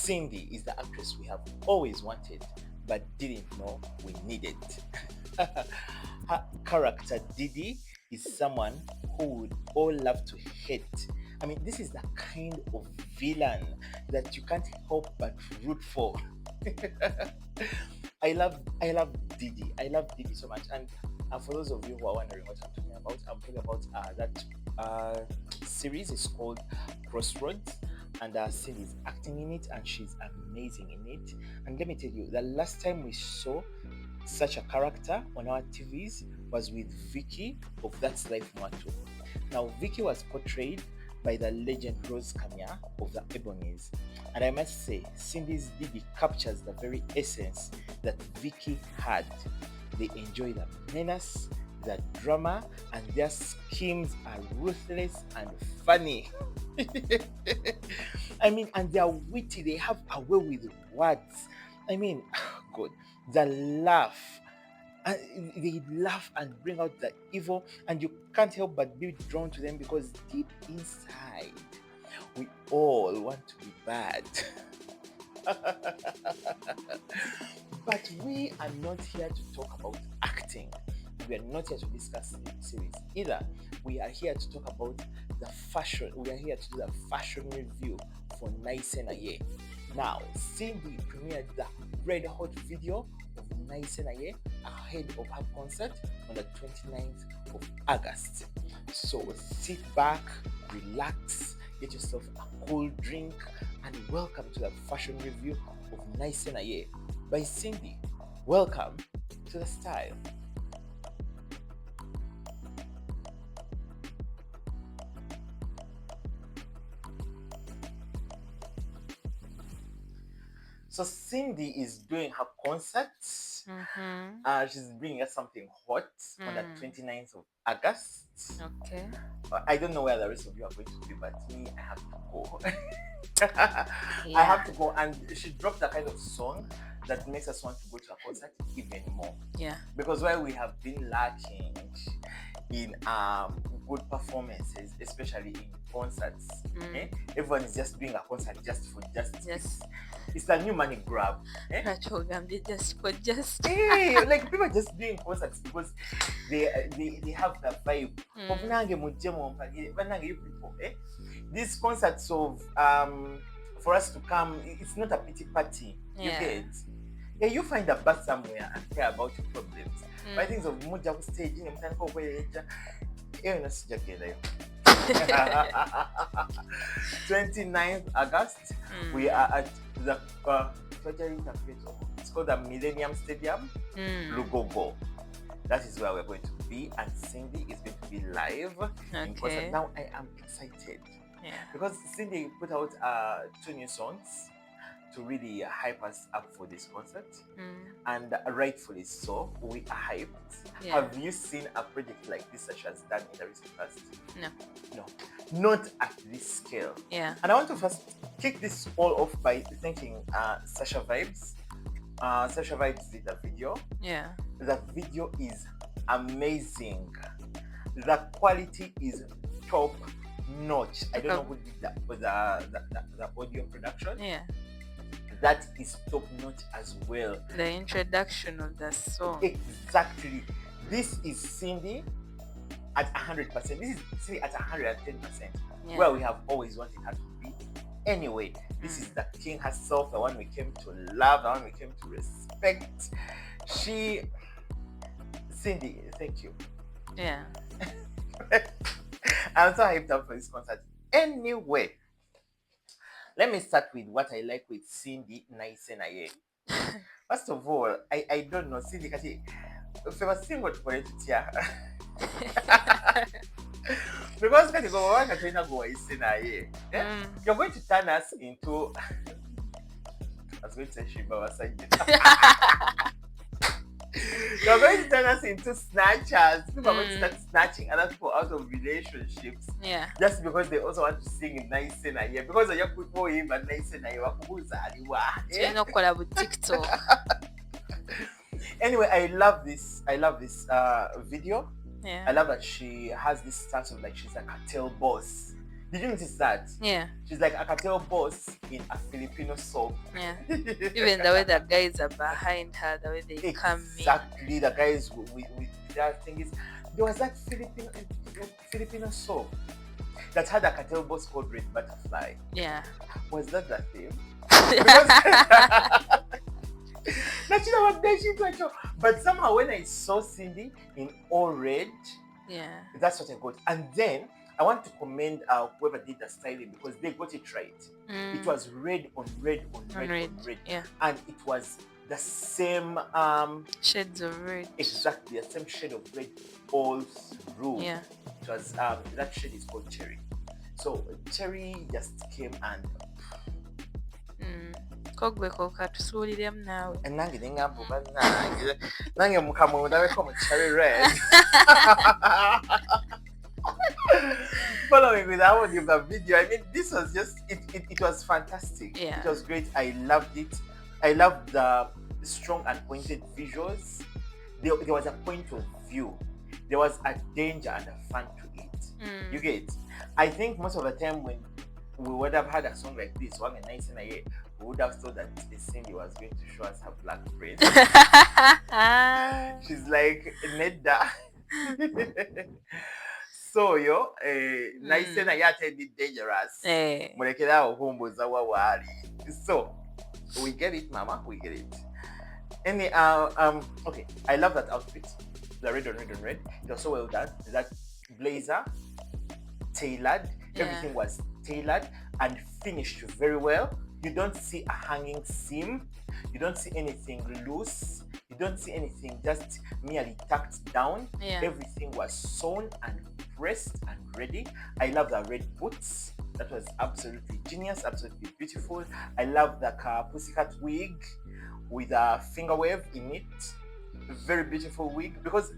Cindy is the actress we have always wanted but didn't know we needed. Her character Didi is someone who would all love to hate. I mean, this is the kind of villain that you can't help but root for. I love Didi. I love Didi so much. And for those of you who are wondering what I'm talking about that series is called Crossroads, and Cindy is acting in it, and she's amazing in it. And let me tell you, the last time we saw such a character on our TVs was with Vicky of That's Life Matu. Now, Vicky was portrayed by the legend Rose Kamya of the Ebonies. And I must say, Cindy's Didi captures the very essence that Vicky had. They enjoy the menace, the drama, and their schemes are ruthless and funny. I mean, and they are witty, they have a way with words. I mean, God, the laugh. And they laugh and bring out the evil, and you can't help but be drawn to them because deep inside, we all want to be bad. But we are not here to talk about acting. We are not here to discuss the series either. We are here to talk about the fashion. We are here to do the fashion review for Nayise Naye. Now, Cindy premiered the red hot video of Nayise Naye ahead of her concert on the 29th of August. So sit back, relax, get yourself a cool drink, and welcome to the fashion review of Nayise Naye by Cindy. Welcome to the style. So Cindy is doing her concerts. She's bringing us something hot on the 29th of August. Okay. I don't know where the rest of you are going to be, but me, I have to go. Yeah. I have to go, and she dropped the kind of song that makes us want to go to a concert even more. Yeah. Because while we have been lacking in good performances, especially in concerts, everyone is just doing a concert just for Yes. it's a new money grab. Just for just. Hey, like people are just doing concerts because they have the vibe of nange mujemo nange you people. These concerts of for us to come, it's not a pity party. You get. Yeah, you find a bus somewhere and care about your problems. By things of muja stage in mtanko kwe eyo nasijagenda yo. 29th August, we are at the it's called the Millennium Stadium, Lugogo. That is where we're going to be, and Cindy is going to be live in concert. Now I am excited because Cindy put out 2 new songs to really hype us up for this concert, and rightfully so. We are hyped. Have you seen a project like this that she has done in the recent past? No, not at this scale. And I want to first kick this all off by thanking Sasha Vibes. Sasha Vibes did the video. The video is amazing. The quality is top notch. I don't know who did the audio production. That is top notch as well. The introduction of the song. Exactly. This is Cindy at 100%. This is Cindy at 110%. Where we have always wanted her to be. Anyway, this is the king herself, the one we came to love, the one we came to respect. Cindy, thank you. I'm so hyped up for this concert. Anyway, let me start with what I like with Cindy Nayise Naye. First of all, I don't know, Cindy kati famous single to tia. Because kati go one kati na go Nayise Naye. You're going to turn us into I was going to say Shiba Wasajita. You're going to turn us into snatchers. People are going to start snatching other people out of relationships. Just because they also want to sing in Nayise Naye. Because of your people in Nayise Naye wakubuza aliwa. TikTok. Anyway, I love this video. Yeah. I love that she has this stance of like she's like a tail boss. Did you notice that? Yeah. She's like a cartel boss in a Filipino soap. Yeah. Even the way the guys are behind her, the way they come in. Exactly. The guys with their thing is, there was that Filipino soap that had a cartel boss called Red Butterfly. Yeah. Was that the theme? Because but somehow when I saw Cindy in all red, yeah, that's what I got. And then I want to commend whoever did the styling because they got it right. It was red on red on red on red. Yeah. And it was the same shades of red. Exactly, the same shade of red all through. Yeah. It was that shade is called cherry. So cherry just came and kogwe kokatusuuliremu naawe nange nengamba nange mukamu ndabeko mu cherry red. Following with that one of the video, I mean, this was just it was fantastic. Yeah. It was great. I loved it. I loved the strong and pointed visuals. There was a point of view. There was a danger and a fun to it. You get it? I think most of the time when we would have had a song like this, one Nayise Naye, we would have thought that Cindy was going to show us her black braids. She's like, Nedda. So, Nayise Naye attended dangerous. So, we get it, Mama, we get it. Any, okay, I love that outfit. The red on red on red. It was so well done. That blazer, tailored. Everything was tailored and finished very well. You don't see a hanging seam. You don't see anything loose. You don't see anything just merely tucked down. Everything was sewn and pressed and ready. I love the red boots. That was absolutely genius, absolutely beautiful. I love the pussycat wig with a finger wave in it. Very beautiful wig, because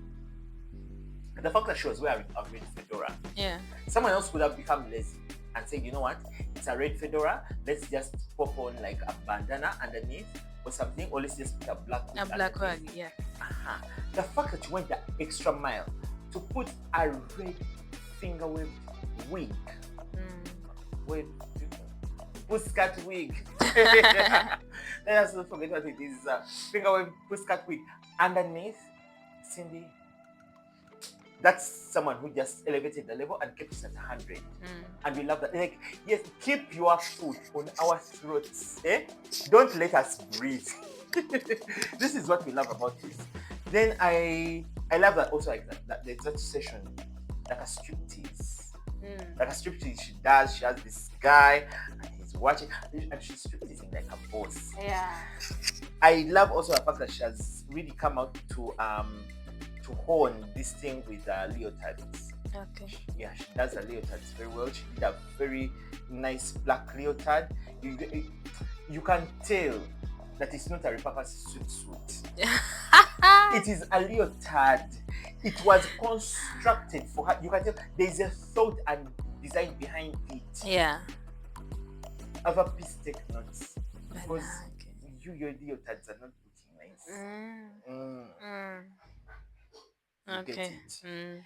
the fact that she was wearing a red fedora, someone else would have become lazy and said, you know what, it's a red fedora, let's just pop on like a bandana underneath or something, or let's just put a black wig. A black wig, yeah. The fact that you went the extra mile to put a red finger wave wig, pussycat wig. Let us not forget what it is. Finger wave pussycat wig underneath. Cindy, that's someone who just elevated the level and kept us at 100. And we love that. Like, yes, keep your foot on our throats. Don't let us breathe. This is what we love about this. Then I love that also, like that there's that session, like a striptease. Like a striptease she does. She has this guy and he's watching and she's stripteasing like a boss. I love also the fact that she has really come out to hone this thing with leotards. Yeah, she does the leotards very well. She did a very nice black leotard. You can tell that it's not a repurposed suit. It is a leotard. It was constructed for her. You can tell there's a thought and design behind it. Other piece take notes because your leotards are not looking nice. Get it.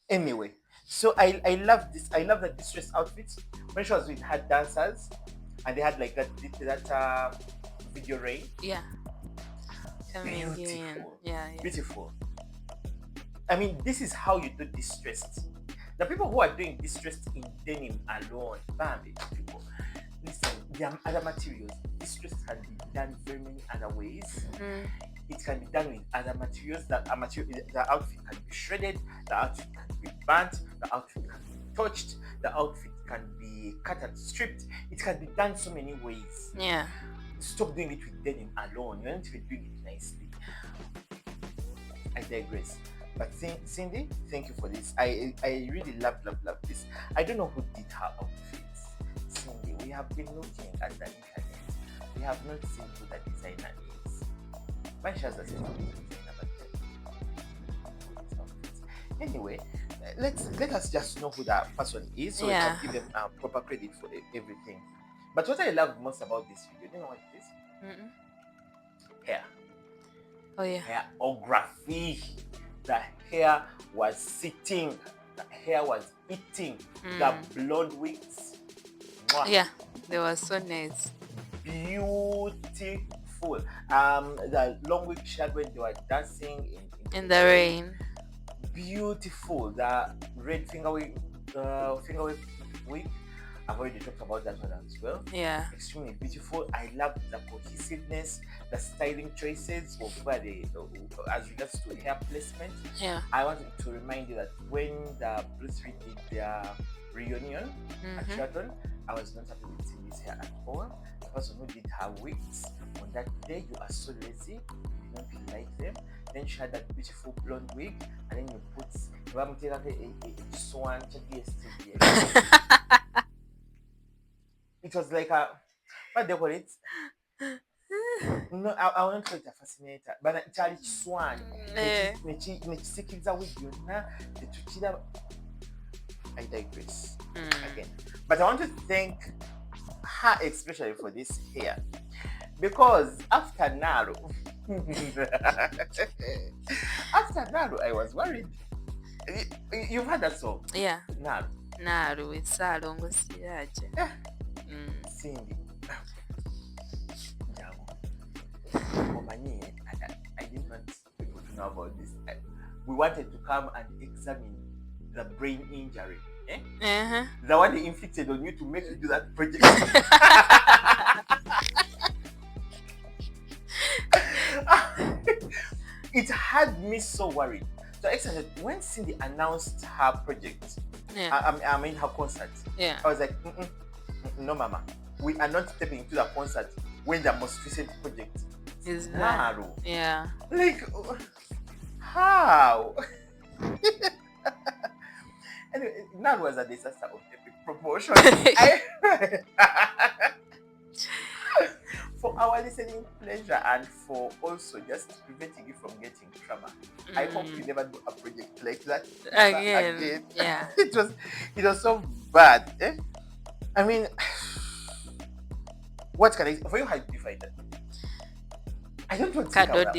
Anyway, so I love this. I love the distress outfits when she was with her dancers and they had like that video rain. Beautiful. Beautiful. I mean, this is how you do distressed. The people who are doing distressed in denim alone, people, listen, there are other materials. Distressed can be done very many other ways. It can be done with other materials. The outfit can be shredded, the outfit can be burnt, the outfit can be touched, the outfit can be cut and stripped. It can be done so many ways. Stop doing it with denim alone. You're not even doing it nicely. I digress. But Cindy, thank you for this. I really love this. I don't know who did her outfits. Cindy, we have been looking at the internet. We have not seen who the designer is. My shares are still anyway, let us just know who that person is so we can give them proper credit for everything. But what I love most about this video, you know what it is? Hair. Hairography. The hair was sitting. The hair was eating the blonde wigs. Mwah. Yeah, they were so nice. Beautiful. The long wig she had when they were dancing in the rain. Beautiful. The red finger wig wig. I've already talked about that one as well. Yeah. Extremely beautiful. I love the cohesiveness, the styling choices of where they, as regards to hair placement. Yeah. I wanted to remind you that when the Bruce Lee did their reunion at Sheraton, I was not happy with Cindy's hair at all. The person who did her wigs on that day, you are so lazy, you don't like them. Then she had that beautiful blonde wig, and then you put a swan. It was like a, what do you call it? No, I won't call it a fascinator, but it's a swan. I digress again. But I want to thank her especially for this hair, because after Naro, I was worried. You've heard that song? Yeah. Naro, it's a long siraje. Cindy. I didn't want people to know about this. We wanted to come and examine the brain injury. The one they inflicted on you to make you do that project. It had me so worried. So excellent. When Cindy announced her project, I mean her concert, I was like, no, Mama, we are not stepping into the concert when the most recent project is Naro. Yeah. Like, how? Anyway, Naro was a disaster of epic proportion. For our listening pleasure and for also just preventing you from getting trauma, I hope you never do a project like that again. Yeah. It was so bad. I mean, what can I for you? How do you find that? I don't want to say that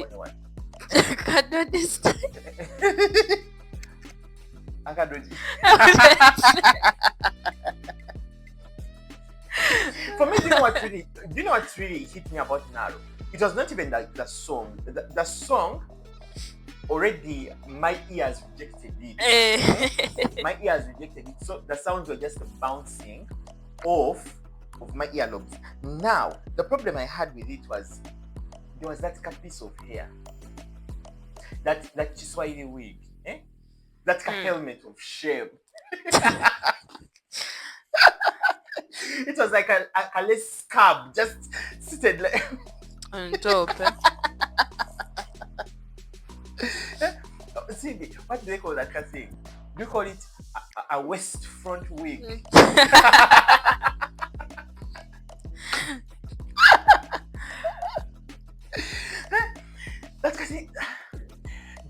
For me, do you know what really hit me about Naro? It was not even the song. The song already, my ears rejected it. My ears rejected it. So the sounds were just bouncing off of my earlobes. Now, the problem I had with it was there was that piece of hair, that Chiswahili wig, that helmet of shame. It was like a lace scab just seated like on top. See, what do they call that kind of thing? Do you call it a west front wig?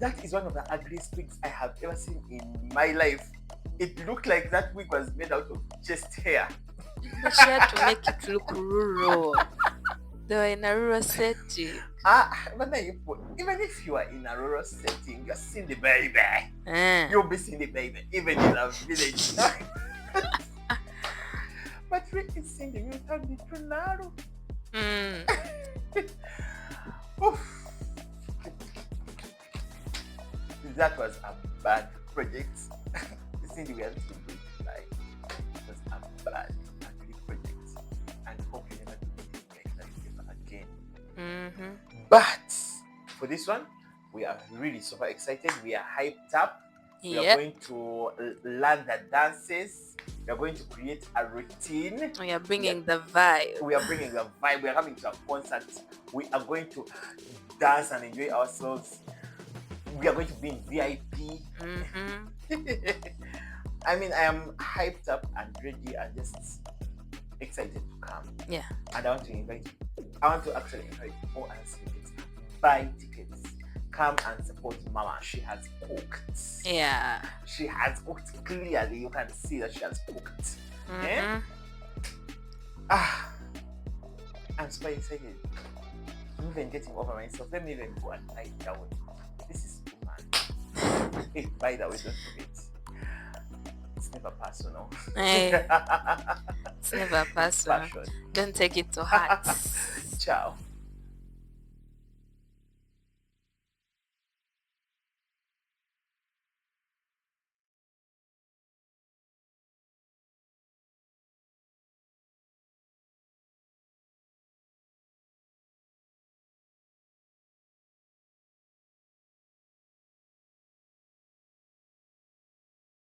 That is one of the ugliest wigs I have ever seen in my life. It looked like that wig was made out of chest hair. But she had to make it look rural. They were in a rural setting. But even if you are in a rural setting, you're seeing the baby. You'll be seeing the baby, even in a village. But really seeing the mutant is narrow. That was a bad project. Cindy, we have to do it like it was a bad project, and hope you never do anything like that again. But for this one, we are really super excited. We are hyped up. We are going to learn the dances. We are going to create a routine. We are bringing the vibe. We are bringing the vibe. We are coming to a concert. We are going to dance and enjoy ourselves. We are going to be in VIP. I mean, I am hyped up and ready and just excited to come. Yeah. And I want to actually invite all our students. Buy tickets. Come and support Mama. She has cooked. Yeah. She has cooked clearly. You can see that she has cooked. I'm super excited. I'm even getting over myself. Let me even go and lie down. This is too much. Hey, by the way, don't forget. never personal. Hey, it's never personal. Passion. Don't take it to heart. Ciao.